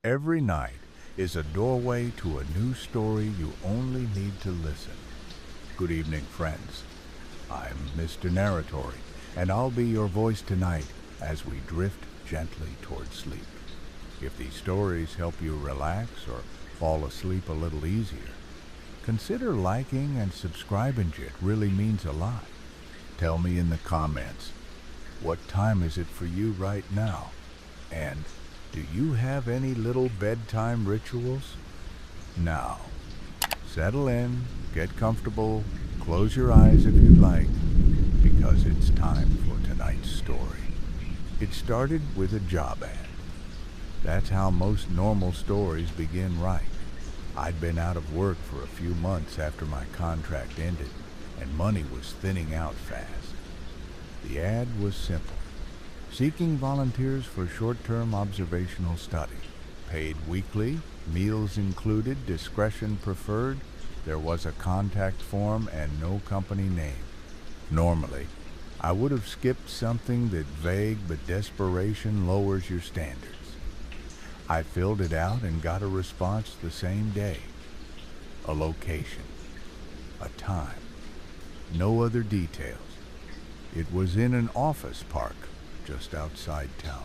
Every night is a doorway to a new story you only need to listen. Good evening, friends. I'm Mr. Narratory, and I'll be your voice tonight as we drift gently toward sleep. If these stories help you relax or fall asleep a little easier, consider liking and subscribing. It really means a lot. Tell me in the comments, what time is it for you right now? And do you have any little bedtime rituals? Now, settle in, get comfortable, close your eyes if you'd like, because it's time for tonight's story. It started with a job ad. That's how most normal stories begin, right? I'd been out of work for a few months after my contract ended, and money was thinning out fast. The ad was simple. Seeking volunteers for short-term observational study. Paid weekly, meals included, discretion preferred. There was a contact form and no company name. Normally, I would have skipped something that vague, but desperation lowers your standards. I filled it out and got a response the same day. A location. A time. No other details. It was in an office park just outside town.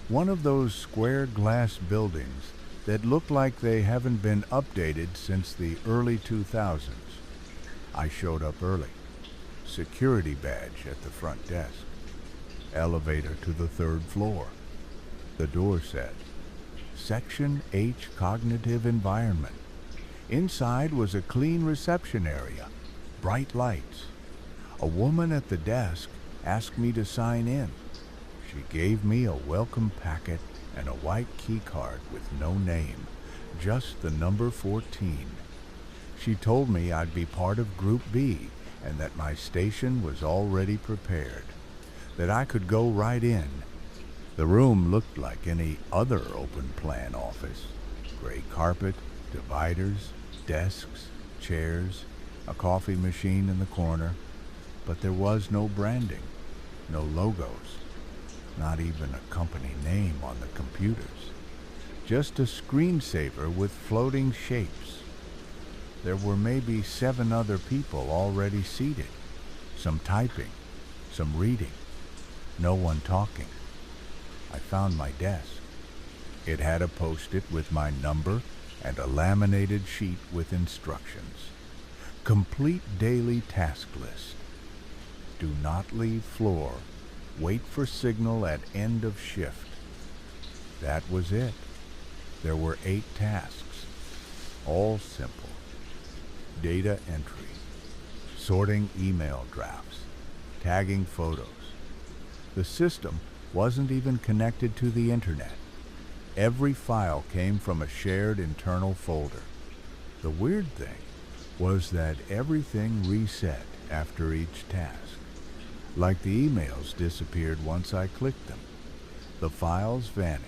One of those square glass buildings that look like they haven't been updated since the early 2000s. I showed up early. Security badge at the front desk. Elevator to the third floor. The door said, Section H Cognitive Environment. Inside was a clean reception area, bright lights. A woman at the desk asked me to sign in. She gave me a welcome packet and a white key card with no name, just the number 14. She told me I'd be part of Group B and that my station was already prepared, that I could go right in. The room looked like any other open plan office. Gray carpet, dividers, desks, chairs, a coffee machine in the corner, but there was no branding, no logos, not even a company name on the computers. Just a screensaver with floating shapes. There were maybe 7 other people already seated, some typing, some reading, no one talking. I found my desk. It had a post-it with my number and a laminated sheet with instructions. Complete daily task list. Do not leave floor. Wait for signal at end of shift. That was it. There were 8 tasks, all simple. Data entry, sorting email drafts, tagging photos. The system wasn't even connected to the internet. Every file came from a shared internal folder. The weird thing was that everything reset after each task. Like the emails disappeared once I clicked them. The files vanished.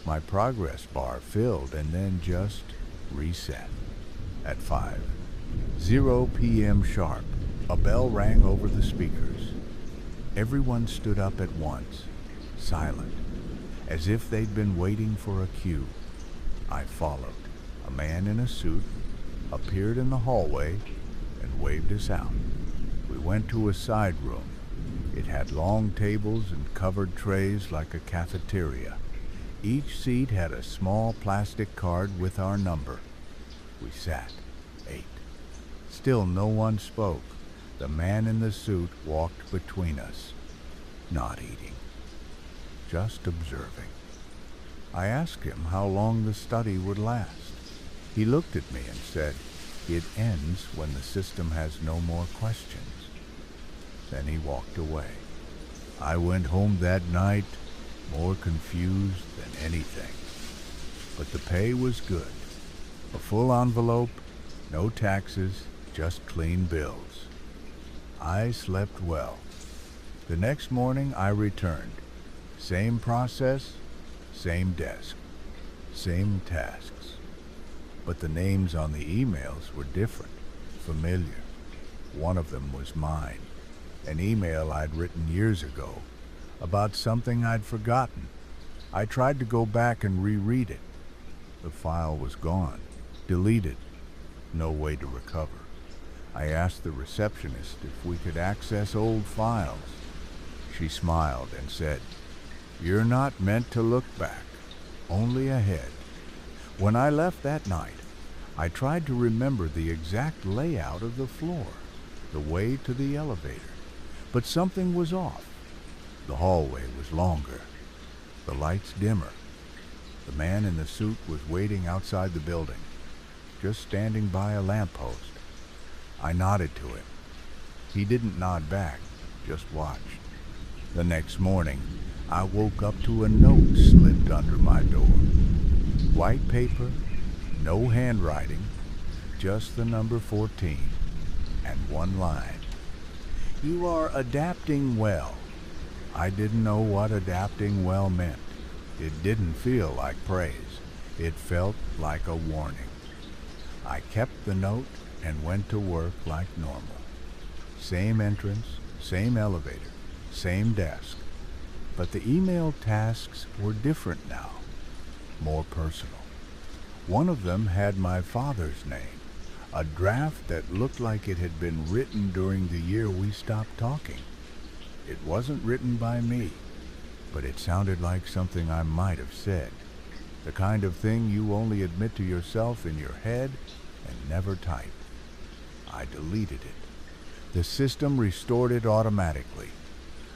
My progress bar filled and then just reset. At 5:00 p.m. sharp, a bell rang over the speakers. Everyone stood up at once, silent, as if they'd been waiting for a cue. I followed. A man in a suit appeared in the hallway and waved us out. We went to a side room. It had long tables and covered trays like a cafeteria. Each seat had a small plastic card with our number. We sat, ate. Still no one spoke. The man in the suit walked between us, not eating, just observing. I asked him how long the study would last. He looked at me and said, "It ends when the system has no more questions." Then he walked away. I went home that night more confused than anything. But the pay was good. A full envelope, no taxes, just clean bills. I slept well. The next morning I returned. Same process, same desk, same tasks. But the names on the emails were different, familiar. One of them was mine. An email I'd written years ago about something I'd forgotten. I tried to go back and reread it. The file was gone, deleted, no way to recover. I asked the receptionist if we could access old files. She smiled and said, "You're not meant to look back, only ahead." When I left that night, I tried to remember the exact layout of the floor, the way to the elevator, but something was off. The hallway was longer, the lights dimmer. The man in the suit was waiting outside the building, just standing by a lamppost. I nodded to him. He didn't nod back, just watched. The next morning, I woke up to a note slipped under my door. White paper, no handwriting, just the number 14, and one line. "You are adapting well." I didn't know what adapting well meant. It didn't feel like praise. It felt like a warning. I kept the note and went to work like normal. Same entrance, same elevator, same desk. But the email tasks were different now, more personal. One of them had my father's name, a draft that looked like it had been written during the year we stopped talking. It wasn't written by me, but it sounded like something I might have said, the kind of thing you only admit to yourself in your head and never type. I deleted it. The system restored it automatically.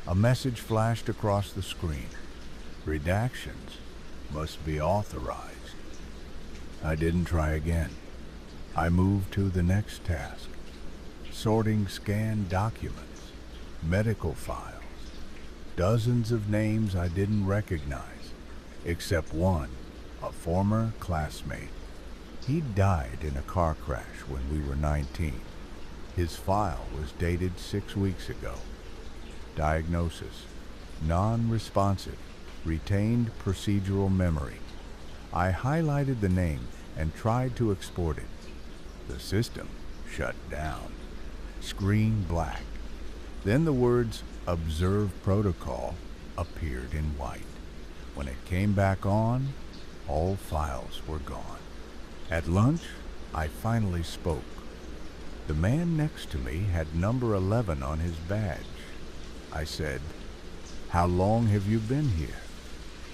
A message flashed across the screen. "Redactions must be authorized." I didn't try again. I moved to the next task, sorting scanned documents, medical files, dozens of names I didn't recognize, except one, a former classmate. He died in a car crash when we were 19. His file was dated 6 weeks ago. Diagnosis: non-responsive, retained procedural memory. I highlighted the name and tried to export it. The system shut down. Screen black. Then the words "Observe Protocol" appeared in white. When it came back on, all files were gone. At lunch, I finally spoke. The man next to me had number 11 on his badge. I said, "How long have you been here?"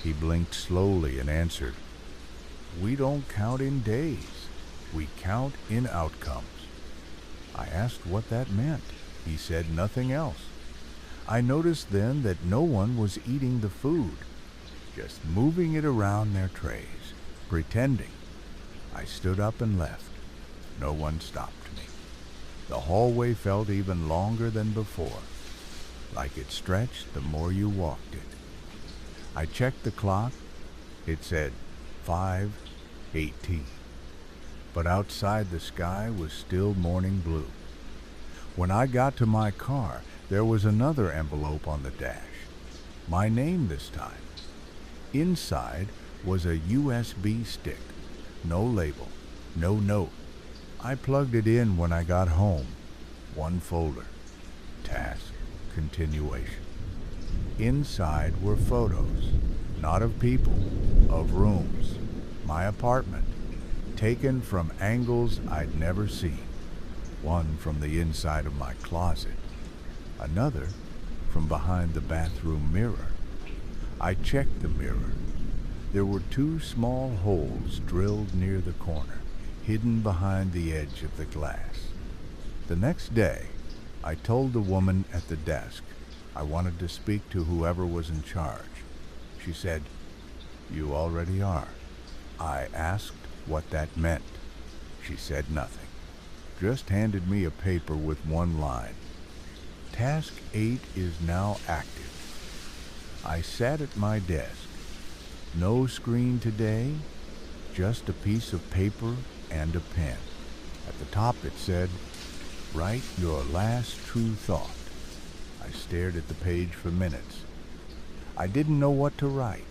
He blinked slowly and answered, "We don't count in days. We count in outcomes." I asked what that meant. He said nothing else. I noticed then that no one was eating the food, just moving it around their trays, pretending. I stood up and left. No one stopped me. The hallway felt even longer than before, like it stretched the more you walked it. I checked the clock. It said 5:18. But outside the sky was still morning blue. When I got to my car, there was another envelope on the dash. My name this time. Inside was a USB stick. No label, no note. I plugged it in when I got home. One folder. Task continuation. Inside were photos, not of people, of rooms. My apartment, taken from angles I'd never seen. One from the inside of my closet, another from behind the bathroom mirror. I checked the mirror. There were 2 small holes drilled near the corner, hidden behind the edge of the glass. The next day, I told the woman at the desk I wanted to speak to whoever was in charge. She said, "You already are." I asked what that meant. She said nothing, just handed me a paper with one line. "Task 8 is now active." I sat at my desk. No screen today, just a piece of paper and a pen. At the top it said, "Write your last true thought." I stared at the page for minutes. I didn't know what to write.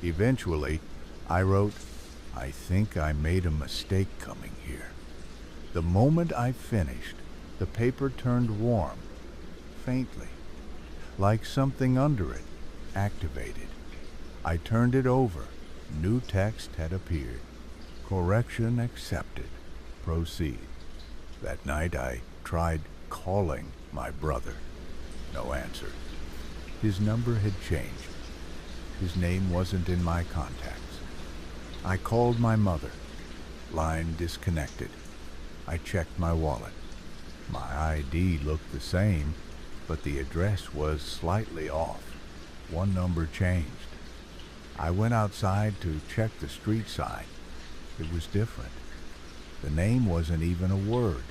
Eventually, I wrote, "I think I made a mistake coming here." The moment I finished, the paper turned warm, faintly, like something under it activated. I turned it over. New text had appeared. Correction accepted. Proceed. That night I tried calling my brother. No answer. His number had changed. His name wasn't in my contacts. I called my mother. Line disconnected. I checked my wallet. My ID looked the same, but the address was slightly off. One number changed. I went outside to check the street sign. It was different. The name wasn't even a word,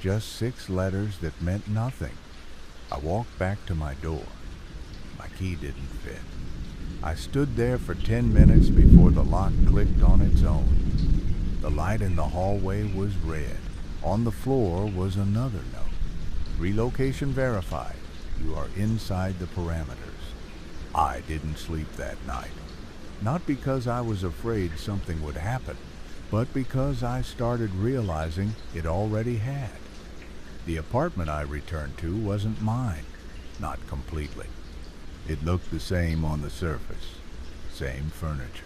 just 6 letters that meant nothing. I walked back to my door. My key didn't fit. I stood there for 10 minutes before the lock clicked on its own. The light in the hallway was red. On the floor was another note. Relocation verified. You are inside the parameters. I didn't sleep that night. Not because I was afraid something would happen, but because I started realizing it already had. The apartment I returned to wasn't mine. Not completely. It looked the same on the surface. Same furniture.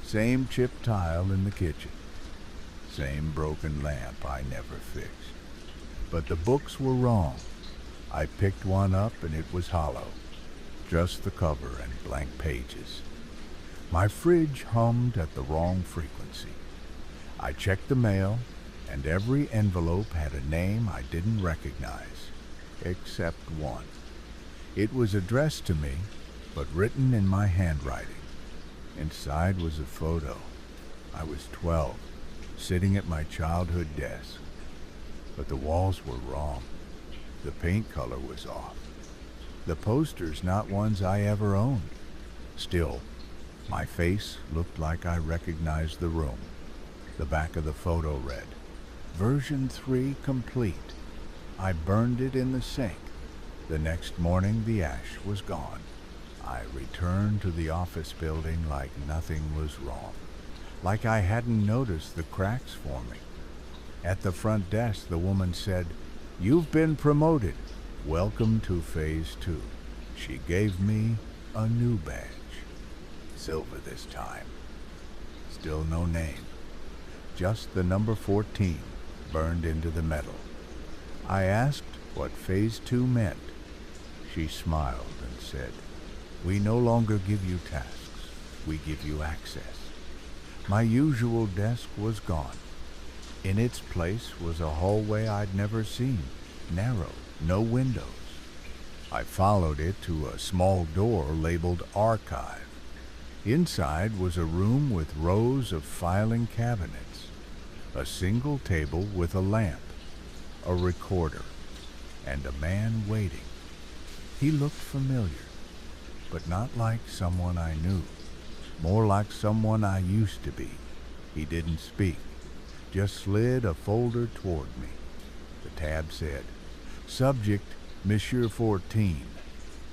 Same chipped tile in the kitchen. Same broken lamp I never fixed. But the books were wrong. I picked one up and it was hollow. Just the cover and blank pages. My fridge hummed at the wrong frequency. I checked the mail, and every envelope had a name I didn't recognize, except one. It was addressed to me, but written in my handwriting. Inside was a photo. I was 12, sitting at my childhood desk. But the walls were wrong. The paint color was off. The posters not ones I ever owned. Still, my face looked like I recognized the room. The back of the photo read, "Version 3 complete." I burned it in the sink. The next morning, the ash was gone. I returned to the office building like nothing was wrong, like I hadn't noticed the cracks forming. At the front desk, the woman said, "You've been promoted. Welcome to Phase 2. She gave me a new badge. Silver this time. Still no name. Just the number 14 burned into the metal. I asked what Phase 2 meant. She smiled and said, "We no longer give you tasks. We give you access." My usual desk was gone. In its place was a hallway I'd never seen, narrow, no windows. I followed it to a small door labeled Archive. Inside was a room with rows of filing cabinets, a single table with a lamp, a recorder, and a man waiting. He looked familiar, but not like someone I knew, more like someone I used to be. He didn't speak, just slid a folder toward me. The tab said, "Subject, Monsieur 14,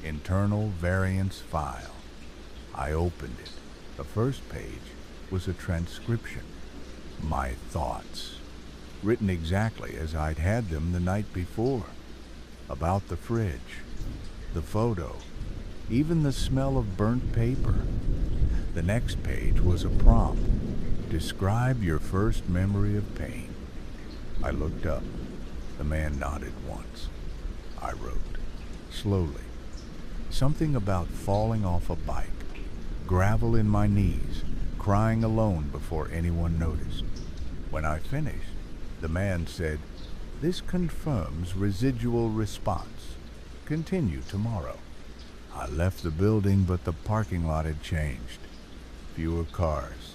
Internal Variance File." I opened it. The first page was a transcription. My thoughts, written exactly as I'd had them the night before. About the fridge, the photo, even the smell of burnt paper. The next page was a prompt. Describe your first memory of pain. I looked up. The man nodded once. I wrote, slowly, something about falling off a bike, gravel in my knees, crying alone before anyone noticed. When I finished, the man said, "This confirms residual response. Continue tomorrow." I left the building, but the parking lot had changed. Fewer cars,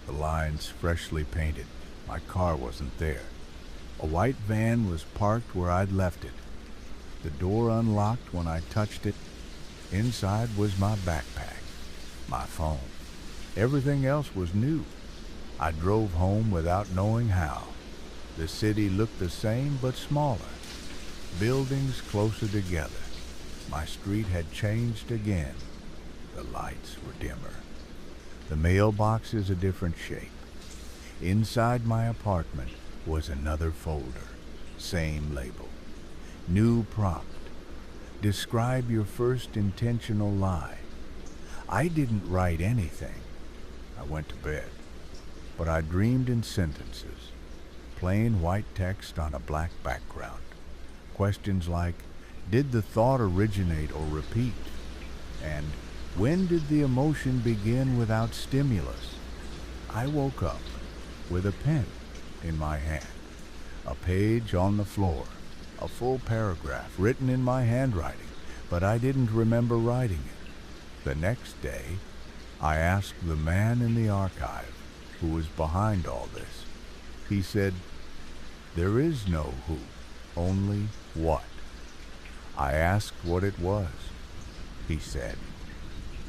the lines freshly painted. My car wasn't there. A white van was parked where I'd left it. The door unlocked when I touched it. Inside was my backpack, my phone. Everything else was new. I drove home without knowing how. The city looked the same but smaller. Buildings closer together. My street had changed again. The lights were dimmer. The mailbox is a different shape. Inside my apartment was another folder. Same label. New prompt. Describe your first intentional lie. I didn't write anything. I went to bed, but I dreamed in sentences, plain white text on a black background. Questions like, did the thought originate or repeat? And when did the emotion begin without stimulus? I woke up with a pen in my hand, a page on the floor, a full paragraph written in my handwriting, but I didn't remember writing it. The next day, I asked the man in the archive who was behind all this. He said, there is no who, only what. I asked what it was. He said,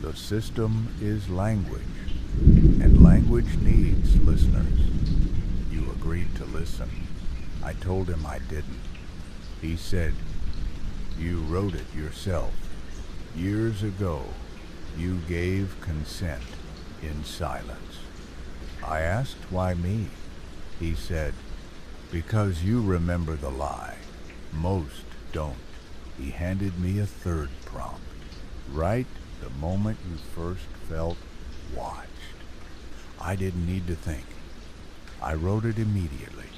the system is language, and language needs listeners. You agreed to listen. I told him I didn't. He said, you wrote it yourself. Years ago, you gave consent in silence. I asked why me. He said, because you remember the lie. Most don't. He handed me a third prompt. Write the moment you first felt watched. I didn't need to think. I wrote it immediately.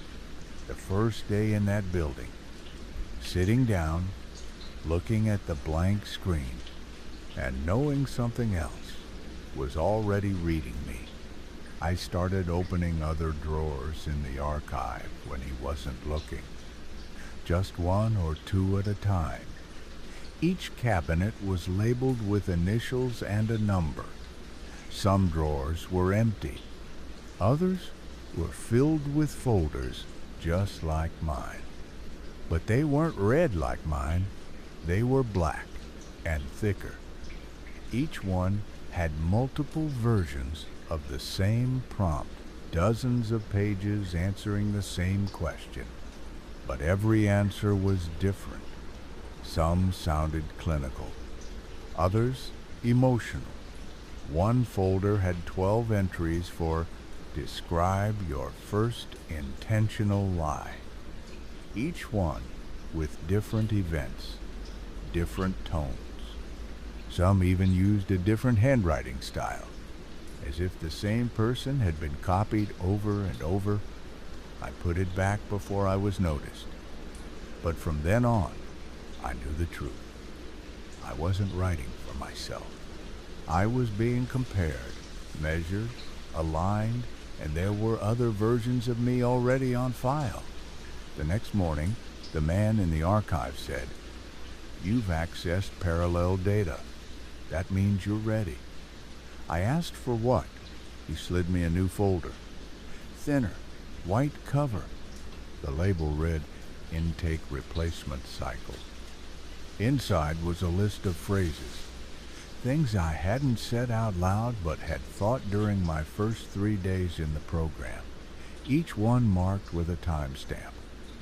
The first day in that building, sitting down, looking at the blank screen, and knowing something else was already reading me. I started opening other drawers in the archive when he wasn't looking. Just one or two at a time. Each cabinet was labeled with initials and a number. Some drawers were empty. Others were filled with folders just like mine. But they weren't red like mine. They were black and thicker. Each one had multiple versions of the same prompt, dozens of pages answering the same question. But every answer was different. Some sounded clinical, others emotional. One folder had 12 entries for describe your first intentional lie. Each one with different events, different tones. Some even used a different handwriting style, as if the same person had been copied over and over. I put it back before I was noticed. But from then on, I knew the truth. I wasn't writing for myself. I was being compared, measured, aligned, and there were other versions of me already on file. The next morning, the man in the archive said, you've accessed parallel data. That means you're ready. I asked for what? He slid me a new folder. Thinner, white cover. The label read, Intake Replacement Cycle. Inside was a list of phrases, things I hadn't said out loud but had thought during my first 3 days in the program, each one marked with a timestamp,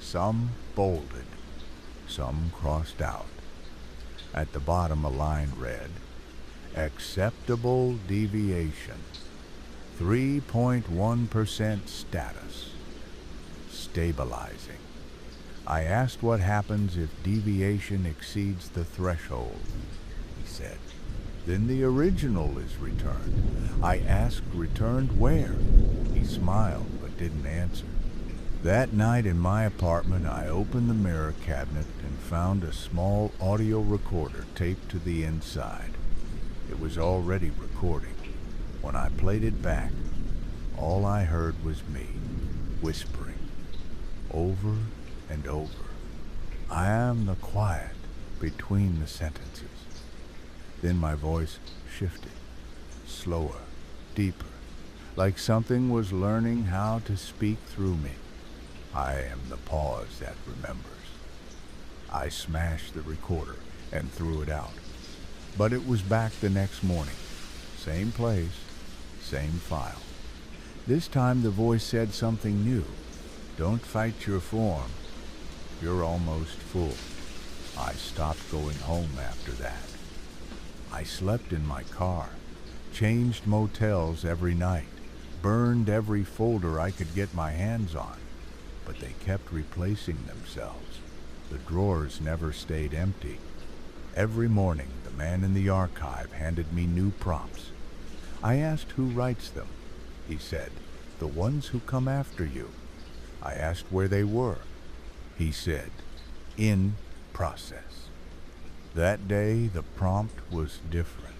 some bolded, some crossed out. At the bottom a line read, Acceptable Deviation, 3.1% status, stabilizing. I asked what happens if deviation exceeds the threshold. He said, then the original is returned. I asked returned where? He smiled but didn't answer. That night in my apartment, I opened the mirror cabinet and found a small audio recorder taped to the inside. It was already recording. When I played it back, all I heard was me, whispering, over and over. I am the quiet between the sentences. Then my voice shifted, slower, deeper, like something was learning how to speak through me. I am the pause that remembers. I smashed the recorder and threw it out. But it was back the next morning. Same place, same file. This time the voice said something new. Don't fight your form. You're almost full. I stopped going home after that. I slept in my car, changed motels every night, burned every folder I could get my hands on, but they kept replacing themselves. The drawers never stayed empty. Every morning, the man in the archive handed me new prompts. I asked who writes them. He said, "The ones who come after you." I asked where they were. He said, "In process." That day, the prompt was different.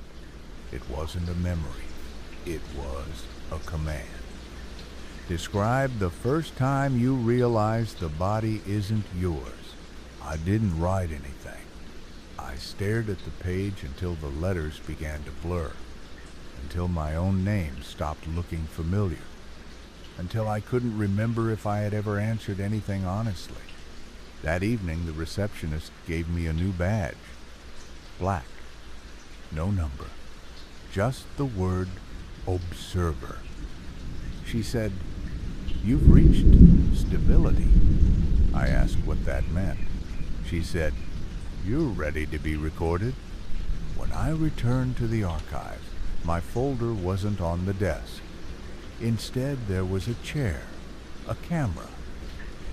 It wasn't a memory. It was a command. Describe the first time you realized the body isn't yours. I didn't write anything. I stared at the page until the letters began to blur, until my own name stopped looking familiar, until I couldn't remember if I had ever answered anything honestly. That evening, the receptionist gave me a new badge. Black. No number. Just the word observer. She said, "You've reached stability." I asked what that meant. She said, "You're ready to be recorded." When I returned to the archives, my folder wasn't on the desk. Instead, there was a chair, a camera,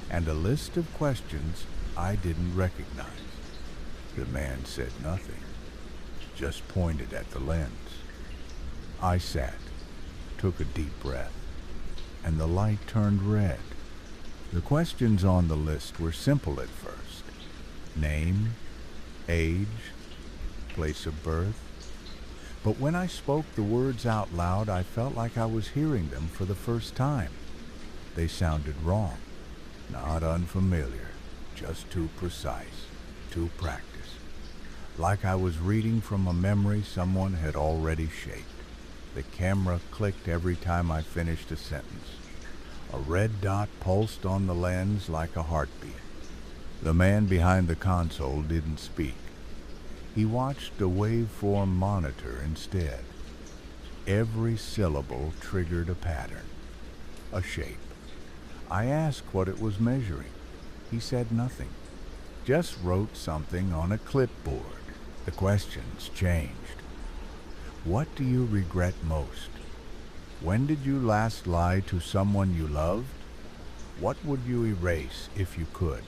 and a list of questions I didn't recognize. The man said nothing, just pointed at the lens. I sat, took a deep breath, and the light turned red. The questions on the list were simple at first. Name, age, place of birth. But when I spoke the words out loud, I felt like I was hearing them for the first time. They sounded wrong, not unfamiliar, just too precise, too practiced. Like I was reading from a memory someone had already shaped. The camera clicked every time I finished a sentence. A red dot pulsed on the lens like a heartbeat. The man behind the console didn't speak. He watched a waveform monitor instead. Every syllable triggered a pattern, a shape. I asked what it was measuring. He said nothing, just wrote something on a clipboard. The questions changed. What do you regret most? When did you last lie to someone you loved? What would you erase if you could?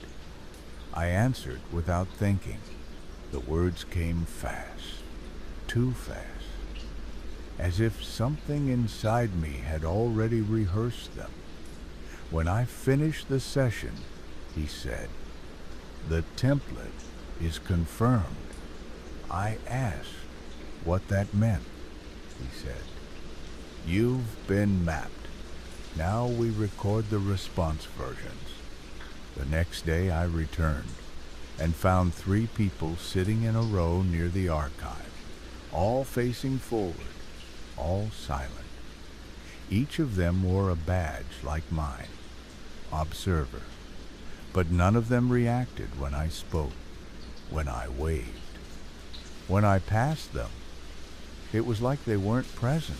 I answered without thinking. The words came fast, too fast, as if something inside me had already rehearsed them. When I finished the session, he said, "The template is confirmed." I asked what that meant. He said, "You've been mapped. Now we record the response versions." The next day I returned and found 3 people sitting in a row near the archive, all facing forward, all silent. Each of them wore a badge like mine, observer, but none of them reacted when I spoke, when I waved. When I passed them, it was like they weren't present,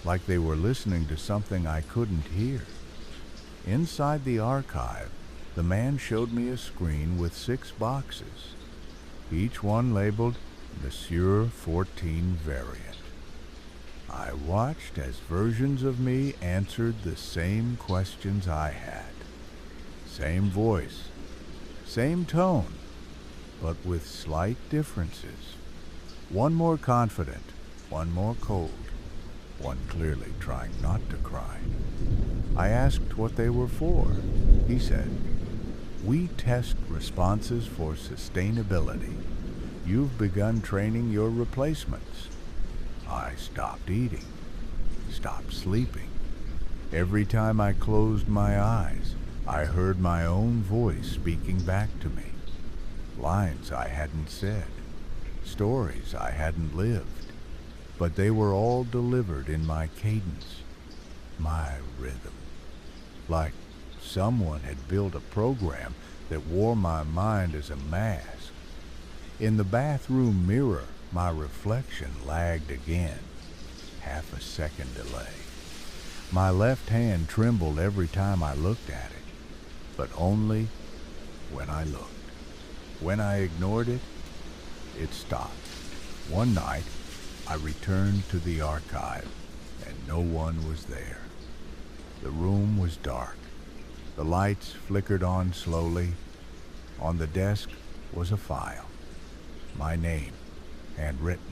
like they were listening to something I couldn't hear. Inside the archive, the man showed me a screen with 6 boxes, each one labeled Monsieur 14 Variant. I watched as versions of me answered the same questions I had. Same voice, same tone, but with slight differences. One more confident, one more cold, one clearly trying not to cry. I asked what they were for. He said, "We test responses for sustainability. You've begun training your replacements." I stopped eating, stopped sleeping. Every time I closed my eyes, I heard my own voice speaking back to me. Lines I hadn't said, stories I hadn't lived, but they were all delivered in my cadence, my rhythm. Like someone had built a program that wore my mind as a mask. In the bathroom mirror, my reflection lagged again, half a second delay. My left hand trembled every time I looked at it, but only when I looked. When I ignored it, it stopped. One night, I returned to the archive, and no one was there. The room was dark. The lights flickered on slowly. On the desk was a file. My name, handwritten.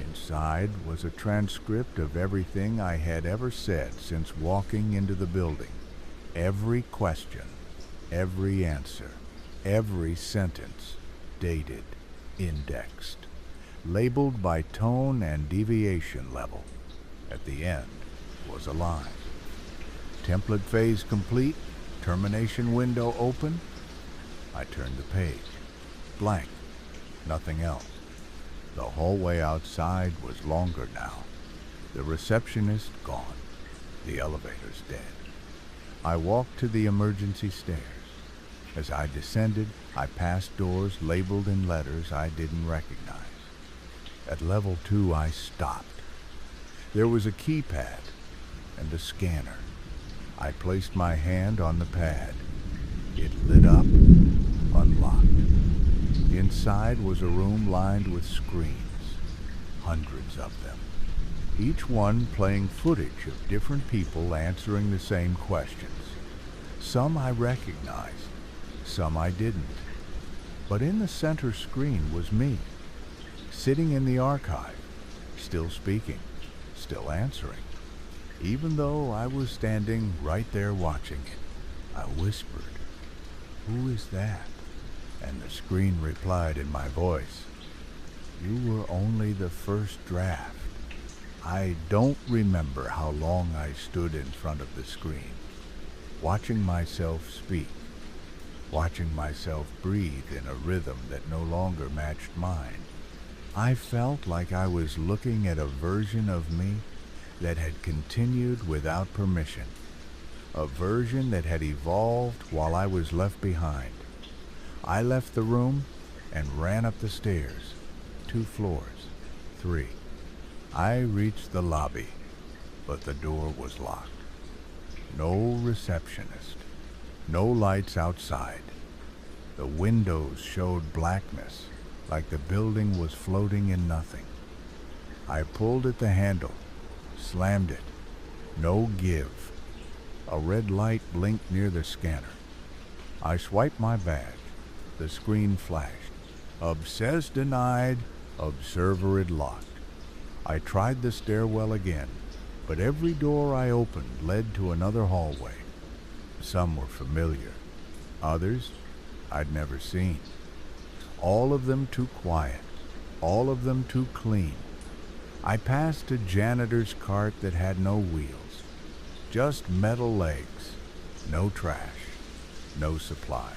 Inside was a transcript of everything I had ever said since walking into the building. Every question, every answer, every sentence, dated, indexed, labeled by tone and deviation level. At the end was a line. Template phase complete, termination window open. I turned the page. Blank. Nothing else. The hallway outside was longer now. The receptionist gone. The elevator's dead. I walked to the emergency stairs. As I descended, I passed doors labeled in letters I didn't recognize. At level 2, I stopped. There was a keypad and a scanner. I placed my hand on the pad. It lit up, unlocked. Inside was a room lined with screens, hundreds of them, each one playing footage of different people answering the same questions. Some I recognized, some I didn't. But in the center screen was me, sitting in the archive, still speaking, still answering. Even though I was standing right there watching it, I whispered, "Who is that?" And the screen replied in my voice, "You were only the first draft." I don't remember how long I stood in front of the screen, watching myself speak, watching myself breathe in a rhythm that no longer matched mine. I felt like I was looking at a version of me that had continued without permission, a version that had evolved while I was left behind. I left the room and ran up the stairs, 2 floors, 3. I reached the lobby, but the door was locked. No receptionist, no lights outside. The windows showed blackness, like the building was floating in nothing. I pulled at the handle, slammed it. No give. A red light blinked near the scanner. I swiped my badge. The screen flashed. Access denied. Observer locked. I tried the stairwell again, but every door I opened led to another hallway. Some were familiar. Others I'd never seen. All of them too quiet. All of them too clean. I passed a janitor's cart that had no wheels. Just metal legs. No trash. No supplies.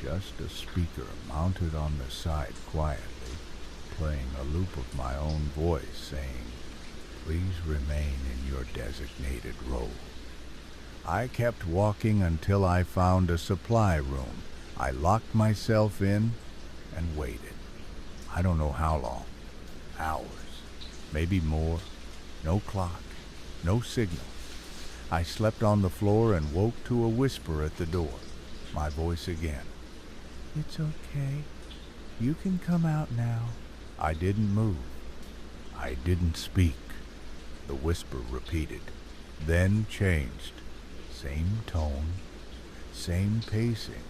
Just a speaker mounted on the side quietly, playing a loop of my own voice saying, "Please remain in your designated role." I kept walking until I found a supply room. I locked myself in and waited. I don't know how long. Hours. Maybe more. No clock. No signal. I slept on the floor and woke to a whisper at the door. My voice again. "It's okay. You can come out now." I didn't move. I didn't speak. The whisper repeated, then changed. Same tone, same pacing,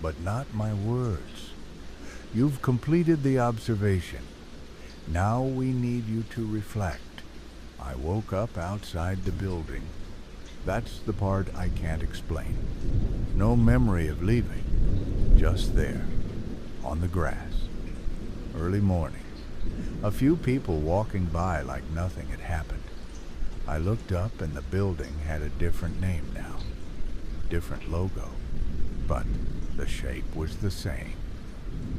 but not my words. "You've completed the observation. Now we need you to reflect." I woke up outside the building. That's the part I can't explain. No memory of leaving. Just there, on the grass. Early morning. A few people walking by like nothing had happened. I looked up and the building had a different name now. Different logo. But the shape was the same.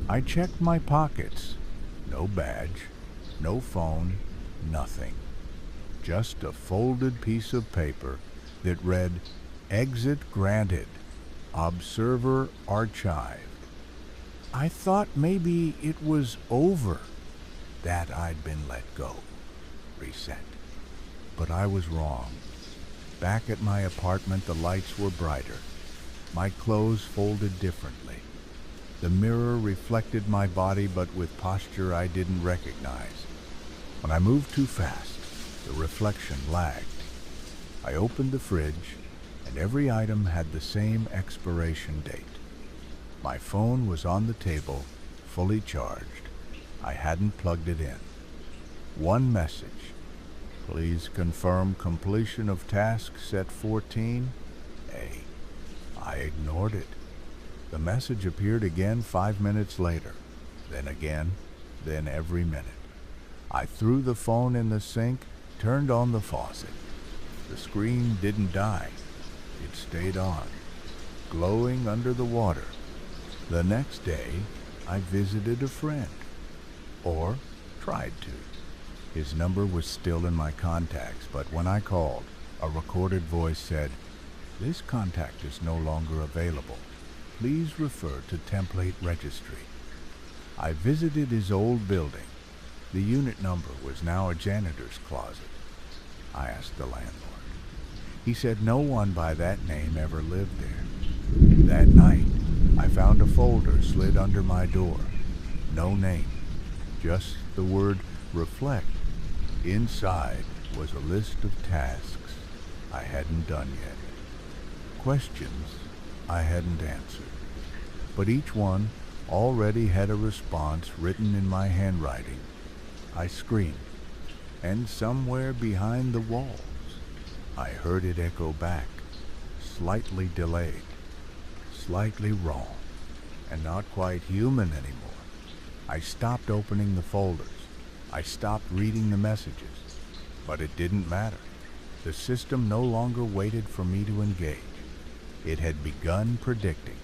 I checked my pockets. No badge, no phone, nothing. Just a folded piece of paper that read, "Exit granted. Observer archived." I thought maybe it was over, that I'd been let go, reset. But I was wrong. Back at my apartment, the lights were brighter. My clothes folded differently. The mirror reflected my body, but with posture I didn't recognize. When I moved too fast, the reflection lagged. I opened the fridge, and every item had the same expiration date. My phone was on the table, fully charged. I hadn't plugged it in. One message. Please confirm completion of task set 14A. I ignored it. The message appeared again 5 minutes later, then again, then every minute. I threw the phone in the sink, turned on the faucet. The screen didn't die. It stayed on, glowing under the water. The next day, I visited a friend, or tried to. His number was still in my contacts, but when I called, a recorded voice said, "This contact is no longer available. Please refer to template registry." I visited his old building. The unit number was now a janitor's closet. I asked the landlord. He said no one by that name ever lived there. That night, I found a folder slid under my door. No name, just the word reflect. Inside was a list of tasks I hadn't done yet. Questions I hadn't answered. But each one already had a response written in my handwriting. I screamed, and somewhere behind the walls, I heard it echo back, slightly delayed, slightly wrong, and not quite human anymore. I stopped opening the folders. I stopped reading the messages, but it didn't matter. The system no longer waited for me to engage. It had begun predicting.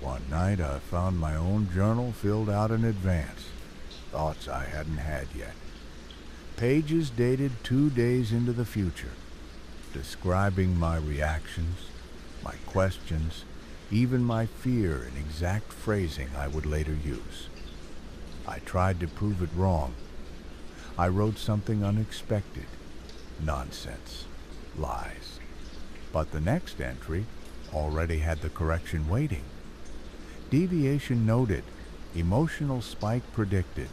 One night I found my own journal filled out in advance, thoughts I hadn't had yet. Pages dated 2 days into the future, describing my reactions, my questions, even my fear in exact phrasing I would later use. I tried to prove it wrong. I wrote something unexpected, nonsense, lies. But the next entry already had the correction waiting. Deviation noted, emotional spike predicted.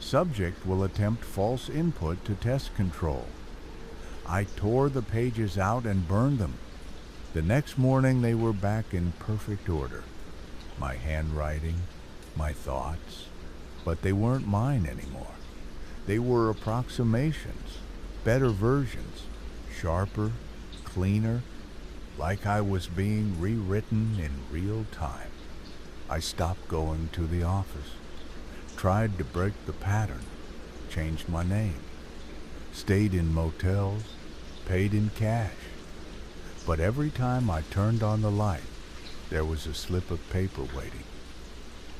Subject will attempt false input to test control. I tore the pages out and burned them. The next morning they were back in perfect order. My handwriting, my thoughts, but they weren't mine anymore. They were approximations, better versions, sharper, cleaner, like I was being rewritten in real time. I stopped going to the office, tried to break the pattern, changed my name, stayed in motels, paid in cash. But every time I turned on the light, there was a slip of paper waiting.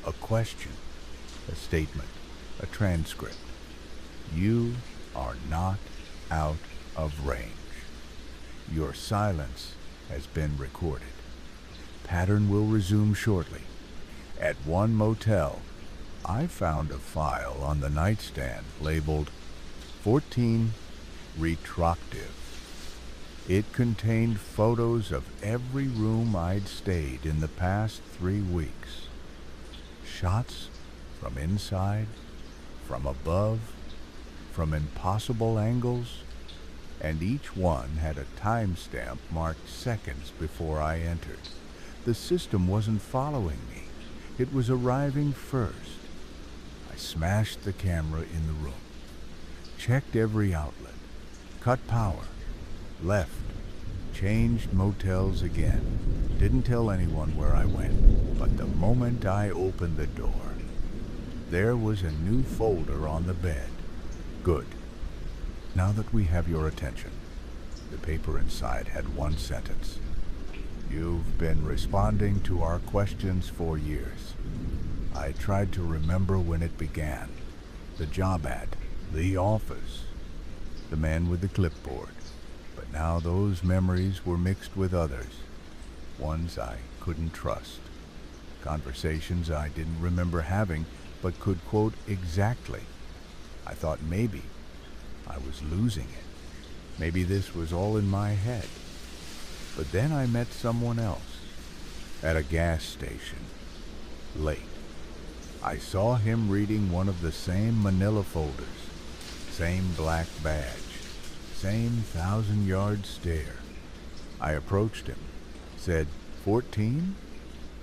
A question, a statement, a transcript. You are not out of range. Your silence has been recorded. Pattern will resume shortly. At one motel, I found a file on the nightstand labeled 14 Retroctive. It contained photos of every room I'd stayed in the past 3 weeks. Shots from inside, from above, from impossible angles, and each one had a timestamp marked seconds before I entered. The system wasn't following me. It was arriving first. I smashed the camera in the room, checked every outlet, cut power, left, changed motels again. Didn't tell anyone where I went, but the moment I opened the door, there was a new folder on the bed. Good. Now that we have your attention. The paper inside had one sentence. You've been responding to our questions for years. I tried to remember when it began. The job ad, the office, the man with the clipboard. But now those memories were mixed with others, ones I couldn't trust. Conversations I didn't remember having, but could quote exactly. I thought maybe I was losing it. Maybe this was all in my head. But then I met someone else at a gas station, late. I saw him reading one of the same manila folders, same black badge, same 1,000-yard stare. I approached him, said, 14?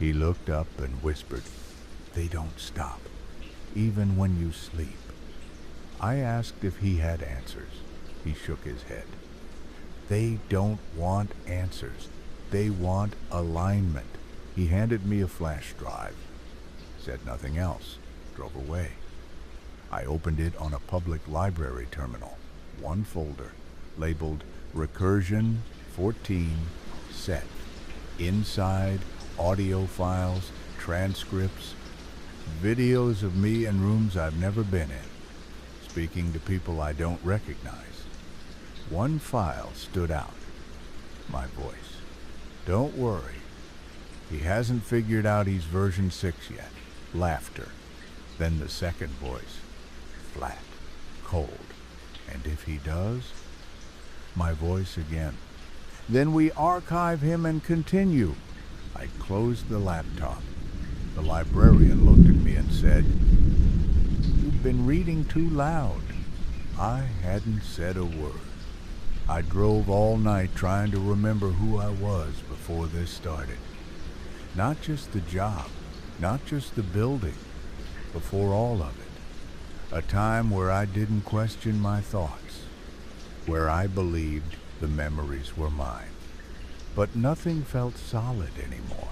He looked up and whispered, they don't stop. even when you sleep. I asked if he had answers. He shook his head. They don't want answers. They want alignment. He handed me a flash drive, said nothing else, drove away. I opened it on a public library terminal, one folder, labeled Recursion 14 Set. Inside, audio files, transcripts, videos of me in rooms I've never been in, speaking to people I don't recognize. One file stood out. My voice. Don't worry. He hasn't figured out he's version 6 yet. Laughter. Then the second voice. Flat. Cold. And if he does? My voice again. Then we archive him and continue. I closed the laptop. The librarian looked at me and said, "You've been reading too loud." I hadn't said a word. I drove all night trying to remember who I was before this started. Not just the job, not just the building, before all of it. A time where I didn't question my thoughts, where I believed the memories were mine. But nothing felt solid anymore.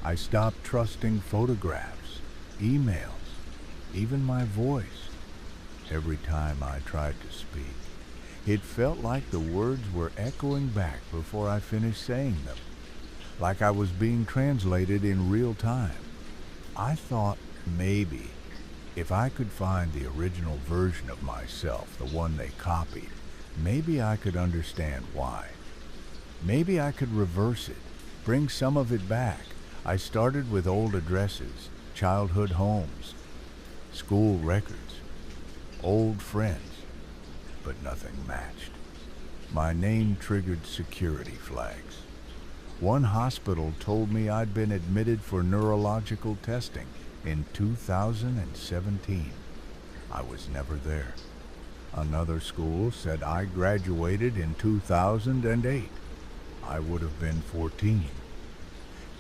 I stopped trusting photographs, emails, even my voice. Every time I tried to speak, it felt like the words were echoing back before I finished saying them, like I was being translated in real time. I thought maybe if I could find the original version of myself, the one they copied, maybe I could understand why. Maybe I could reverse it, bring some of it back. I started with old addresses, childhood homes, school records, old friends, but nothing matched. My name triggered security flags. One hospital told me I'd been admitted for neurological testing in 2017. I was never there. Another school said I graduated in 2008. I would have been 14.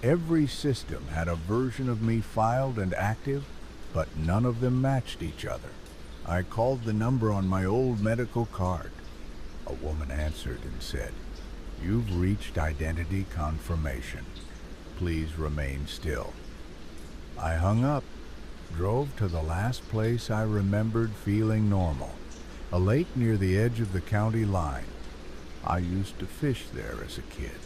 Every system had a version of me filed and active, but none of them matched each other. I called the number on my old medical card. A woman answered and said, "You've reached identity confirmation. Please remain still." I hung up, drove to the last place I remembered feeling normal, a lake near the edge of the county line. I used to fish there as a kid,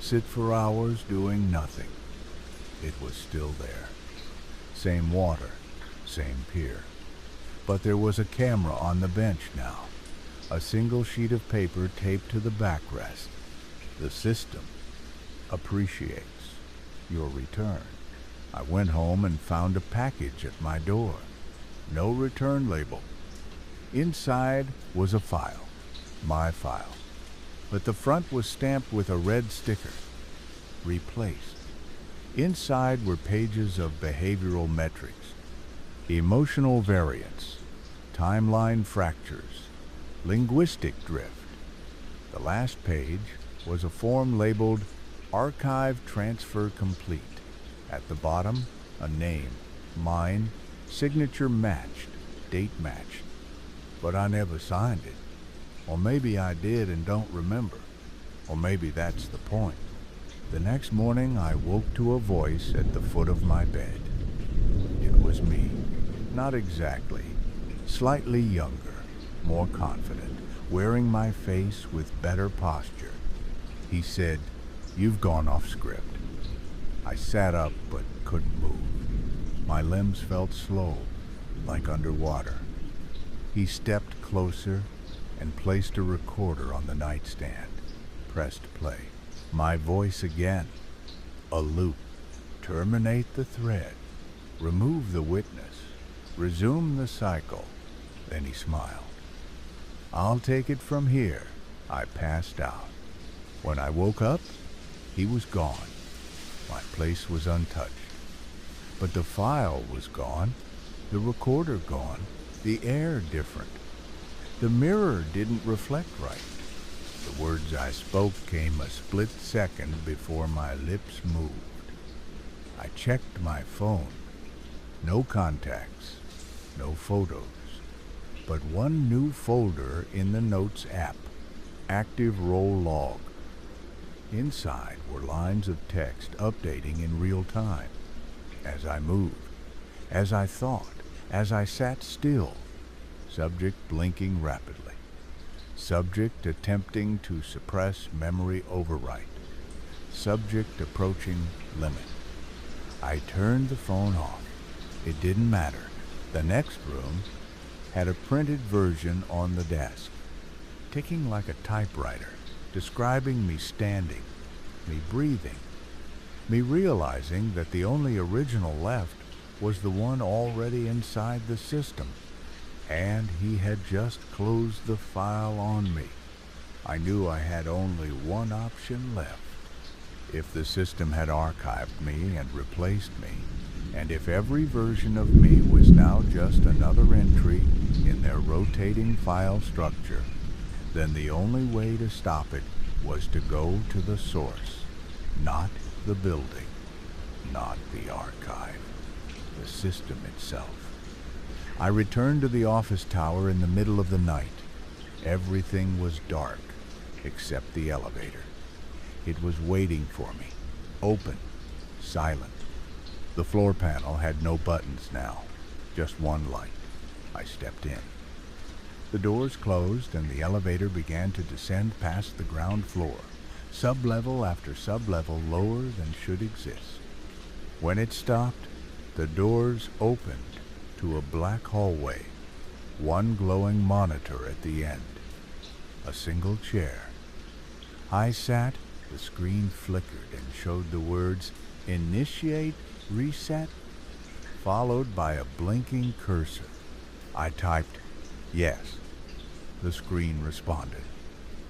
sit for hours doing nothing. It was still there. Same water, same pier. But there was a camera on the bench now, a single sheet of paper taped to the backrest. The system appreciates your return. I went home and found a package at my door. No return label. Inside was a file, my file, but the front was stamped with a red sticker, replaced. Inside were pages of behavioral metrics, emotional variance, timeline fractures, linguistic drift. The last page was a form labeled Archive Transfer Complete. At the bottom, a name, mine, signature matched, date matched. But I never signed it. Or maybe I did and don't remember. Or maybe that's the point. The next morning I woke to a voice at the foot of my bed. It was me. Not exactly. Slightly younger, more confident, wearing my face with better posture. He said, "You've gone off script." I sat up but couldn't move. My limbs felt slow, like underwater. He stepped closer and placed a recorder on the nightstand. Pressed play. My voice again. A loop. Terminate the thread. Remove the witness. Resume the cycle. Then he smiled. "I'll take it from here." I passed out. When I woke up, he was gone. My place was untouched. But the file was gone. The recorder gone. The air different. The mirror didn't reflect right. The words I spoke came a split second before my lips moved. I checked my phone. No contacts, no photos, but one new folder in the Notes app, Active Roll Log. Inside were lines of text updating in real time. As I moved, as I thought, as I sat still, subject blinking rapidly, subject attempting to suppress memory overwrite, subject approaching limit. I turned the phone off. It didn't matter. The next room had a printed version on the desk, ticking like a typewriter, describing me standing, me breathing, me realizing that the only original left was the one already inside the system, and he had just closed the file on me. I knew I had only one option left. If the system had archived me and replaced me, and if every version of me was now just another entry in their rotating file structure, then the only way to stop it was to go to the source, not the building, not the archive, the system itself. I returned to the office tower in the middle of the night. Everything was dark, except the elevator. It was waiting for me, open, silent. The floor panel had no buttons now, just one light. I stepped in. The doors closed and the elevator began to descend past the ground floor, sub-level after sub-level lower than should exist. When it stopped, the doors opened to a black hallway, one glowing monitor at the end, a single chair. I sat, the screen flickered and showed the words, "Initiate reset," followed by a blinking cursor. I typed, "Yes." The screen responded,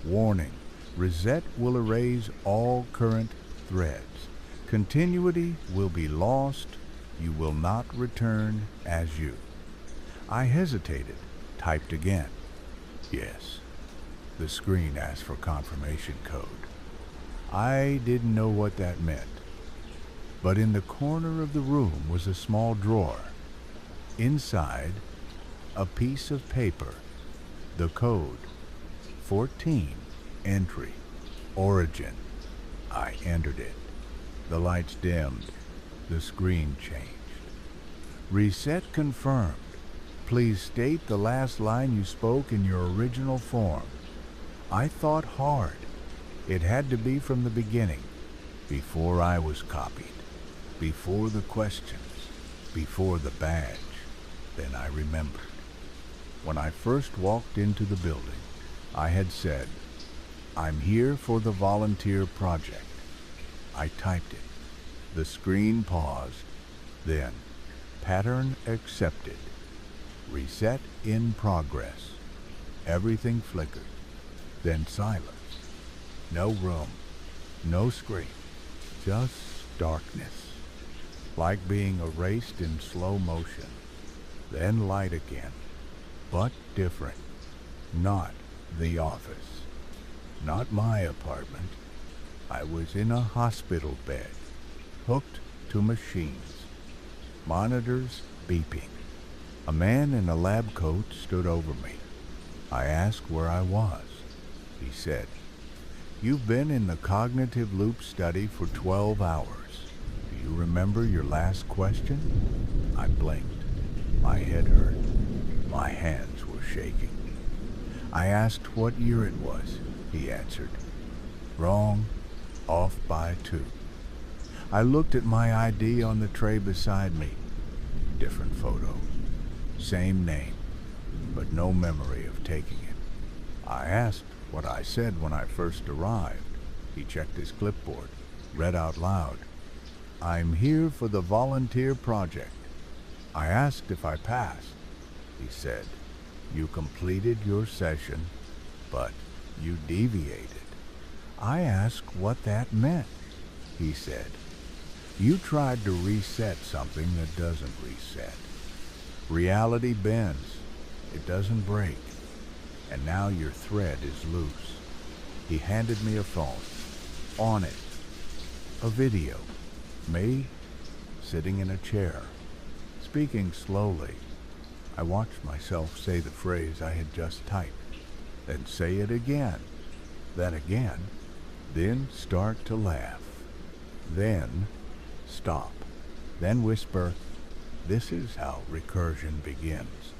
"Warning, reset will erase all current threads. Continuity will be lost. You will not return as you." I hesitated, typed again, "Yes." The screen asked for confirmation code. I didn't know what that meant, but in the corner of the room was a small drawer. Inside, a piece of paper, the code, 14, entry, origin. I entered it. The lights dimmed. The screen changed. "Reset confirmed. Please state the last line you spoke in your original form." I thought hard. It had to be from the beginning, before I was copied, before the questions, before the badge. Then I remembered. When I first walked into the building, I had said, "I'm here for the volunteer project." I typed it. The screen paused. Then, pattern accepted. Reset in progress. Everything flickered. Then silence. No room. No screen. Just darkness. Like being erased in slow motion. Then light again. But different. Not the office. Not my apartment. I was in a hospital bed, hooked to machines. Monitors beeping. A man in a lab coat stood over me. I asked where I was. He said, "You've been in the cognitive loop study for 12 hours. Do you remember your last question?" I blinked. My head hurt. My hands were shaking. I asked what year it was. He answered, "Wrong, off by 2. I looked at my ID on the tray beside me. Different photo. Same name, but no memory of taking it. I asked what I said when I first arrived. He checked his clipboard, read out loud, "I'm here for the volunteer project." I asked if I passed. He said, "You completed your session, but you deviated." I asked what that meant. He said, "You tried to reset something that doesn't reset. Reality bends, it doesn't break, and now your thread is loose." He handed me a phone. On it, a video. Me, sitting in a chair, Speaking slowly, I watched myself say the phrase I had just typed, then say it again, then start to laugh, then stop, then whisper, "This is how recursion begins."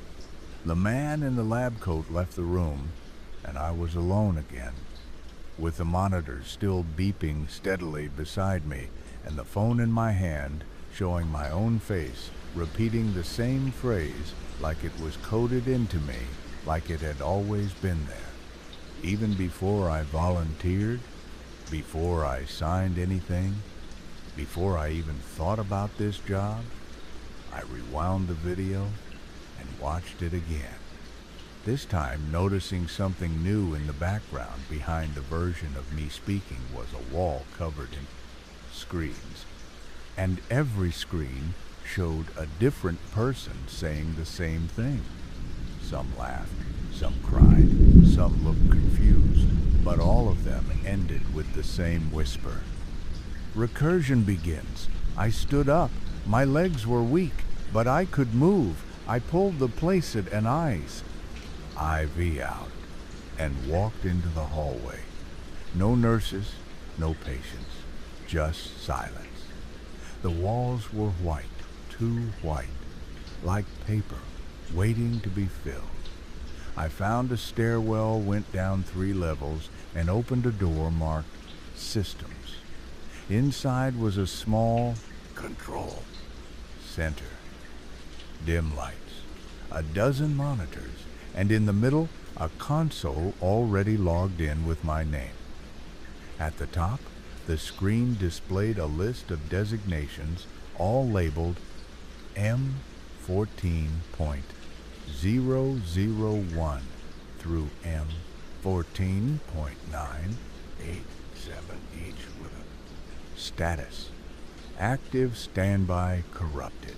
The man in the lab coat left the room, and I was alone again, with the monitors still beeping steadily beside me and the phone in my hand showing my own face, repeating the same phrase like it was coded into me, like it had always been there. Even before I volunteered, before I signed anything, before I even thought about this job, I rewound the video and watched it again. This time, noticing something new in the background behind the version of me speaking was a wall covered in screens. And every screen showed a different person saying the same thing. Some laughed, some cried, some looked confused, but all of them ended with the same whisper. Recursion begins. I stood up. My legs were weak, but I could move. I pulled the placid and eyes. IV out, and walked into the hallway. No nurses, no patients, just silence. The walls were white, too white, like paper, waiting to be filled. I found a stairwell, went down 3 levels, and opened a door marked Systems. Inside was a small control center, dim lights, a dozen monitors, and in the middle, a console already logged in with my name. At the top, the screen displayed a list of designations, all labeled M14.001 through M14.987, each with a status: active, standby, corrupted.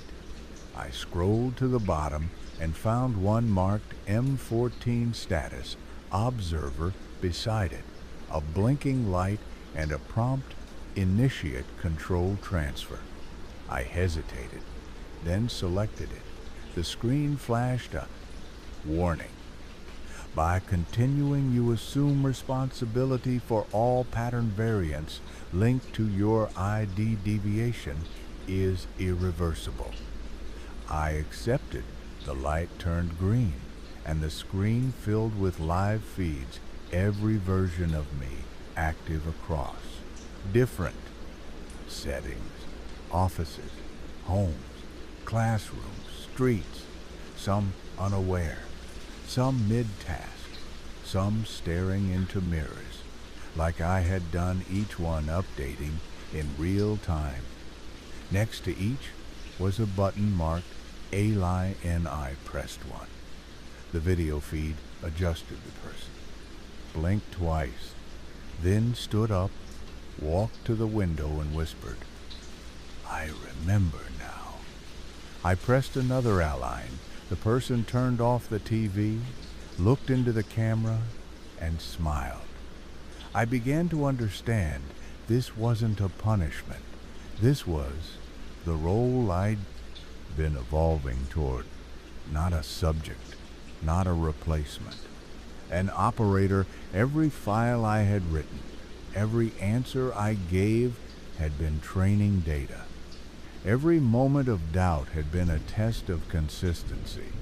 I scrolled to the bottom and found one marked M14 status, observer, beside it, a blinking light and a prompt, initiate control transfer. I hesitated, then selected it. The screen flashed a warning. By continuing, you assume responsibility for all pattern variants linked to your ID deviation is irreversible. I accepted. The light turned green, and the screen filled with live feeds, every version of me active across. Different settings, offices, homes, classrooms, streets, some unaware, some mid-task, some staring into mirrors, like I had done, each one updating in real time. Next to each was a button marked ALI, and I pressed one. The video feed adjusted the person, blinked twice, then stood up, walked to the window and whispered, "I remember now." I pressed another align. The person turned off the TV, looked into the camera, and smiled. I began to understand this wasn't a punishment. This was the role I'd been evolving toward. Not a subject, not a replacement. An operator. Every file I had written, every answer I gave had been training data. Every moment of doubt had been a test of consistency.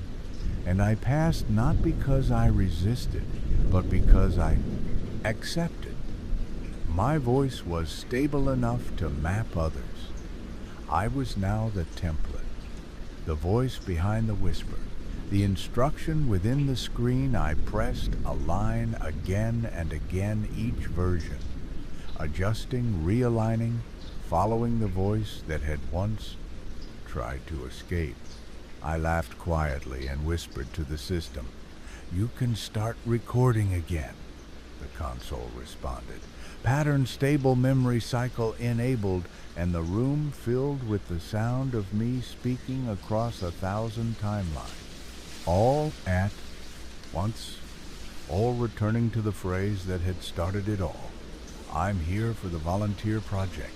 And I passed not because I resisted, but because I accepted. My voice was stable enough to map others. I was now the template. The voice behind the whisper, the instruction within the screen. I pressed a line again and again, each version, adjusting, realigning, following the voice that had once tried to escape. I laughed quietly and whispered to the system, "You can start recording again," the console responded. Pattern stable memory cycle enabled, and the room filled with the sound of me speaking across 1,000 timelines. All at once, all returning to the phrase that had started it all. I'm here for the volunteer project.